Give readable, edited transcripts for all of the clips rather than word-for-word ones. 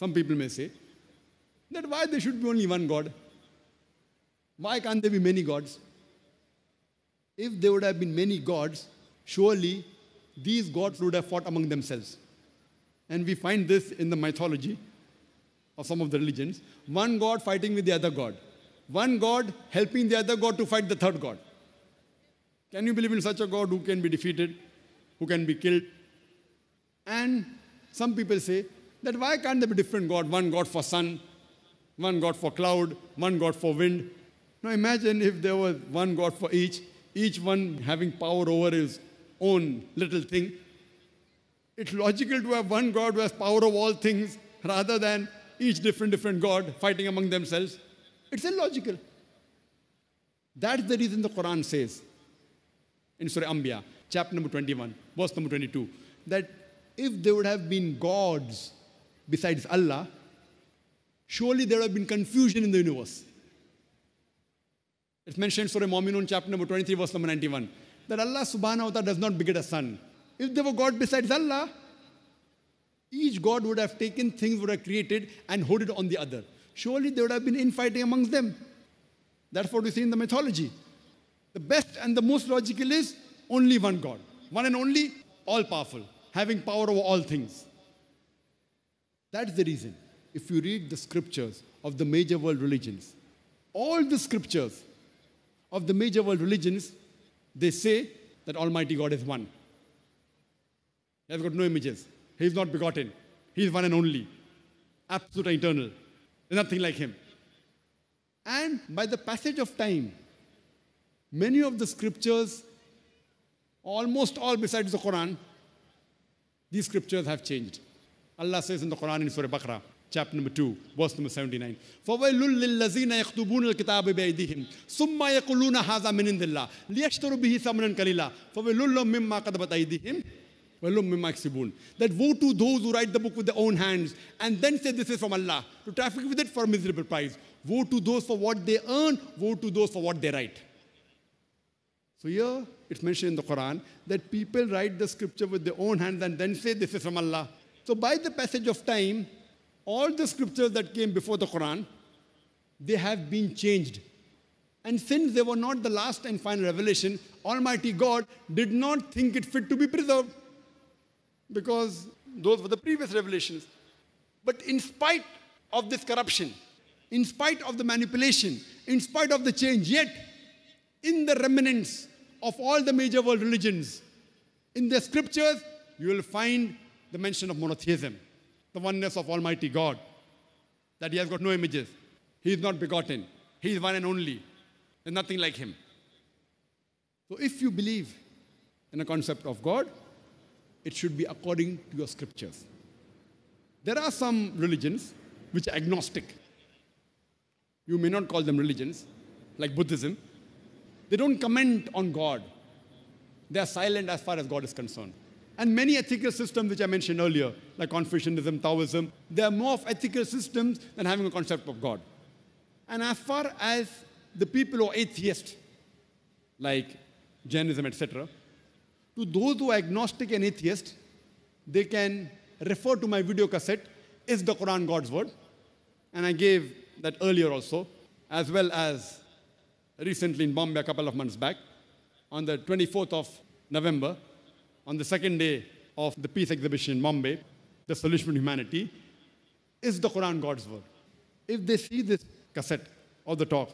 Some people may say that why there should be only one God? Why can't there be many gods? If there would have been many gods, surely these gods would have fought among themselves. And we find this in the mythology of some of the religions. One god fighting with the other god. One god helping the other god to fight the third god. Can you believe in such a God who can be defeated, who can be killed? And some people say that why can't there be different God? One God for sun, one God for cloud, one God for wind. Now imagine if there was one God for each one having power over his own little thing. It's logical to have one God who has power over all things rather than each different God fighting among themselves. It's illogical. That's the reason the Quran says in Surah Anbiya, chapter number 21, verse number 22, that if there would have been gods besides Allah, surely there would have been confusion in the universe. It's mentioned in Surah Mu'minun, chapter number 23, verse number 91, that Allah subhanahu wa ta'ala does not beget a son. If there were God besides Allah, each God would have taken things would have created and hoarded on the other. Surely there would have been infighting amongst them. That's what we see in the mythology. The best and the most logical is only one God. One and only, all-powerful, having power over all things. That's the reason. If you read the scriptures of the major world religions, all the scriptures of the major world religions, they say that Almighty God is one. He has got no images. He is not begotten. He is one and only. Absolute and eternal. There's nothing like him. And by the passage of time, many of the scriptures, almost all besides the Quran, these scriptures have changed. Allah says in the Quran in Surah Baqarah, chapter number 2, verse number 79, فَوَيْلٌ لِلَّذِينَ يَكْتُبُونَ الْكِتَابَ بِأَيْدِيهِمْ ثُمَّ يَقُولُونَ هَذَا مِنْ عِنْدِ اللَّهِ لِيَشْتَرُوا بِهِ ثَمَنًا قَلِيلًا فَوَيْلٌ لَهُم مِّمَّا كَتَبَتْ أَيْدِيهِمْ وَيْلٌ مِّمَّا يَكْسِبُونَ. That woe to those who write the book with their own hands and then say this is from Allah, to traffic with it for a miserable price. Woe to those for what they earn, woe to those for what they write. So here it's mentioned in the Quran that people write the scripture with their own hands and then say this is from Allah. So by the passage of time, all the scriptures that came before the Quran, they have been changed. And since they were not the last and final revelation, Almighty God did not think it fit to be preserved, because those were the previous revelations. But in spite of this corruption, in spite of the manipulation, in spite of the change, yet in the remnants of all the major world religions, in the scriptures, you will find the mention of monotheism, the oneness of Almighty God, that He has got no images. He is not begotten. He is one and only. There's nothing like Him. So if you believe in a concept of God, it should be according to your scriptures. There are some religions which are agnostic. You may not call them religions, like Buddhism. They don't comment on God. They are silent as far as God is concerned. And many ethical systems which I mentioned earlier, like Confucianism, Taoism, they are more of ethical systems than having a concept of God. And as far as the people who are atheists, like Jainism, etc., to those who are agnostic and atheist, they can refer to my video cassette, Is the Quran God's Word? And I gave that earlier also, as well as recently in Bombay a couple of months back, on the 24th of November, on the second day of the peace exhibition in Bombay, The Solution to Humanity, Is the Quran God's Word? If they see this cassette or the talk,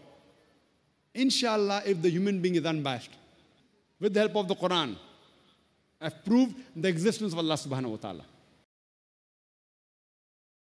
inshallah, if the human being is unbiased, with the help of the Quran, I've proved the existence of Allah subhanahu wa ta'ala.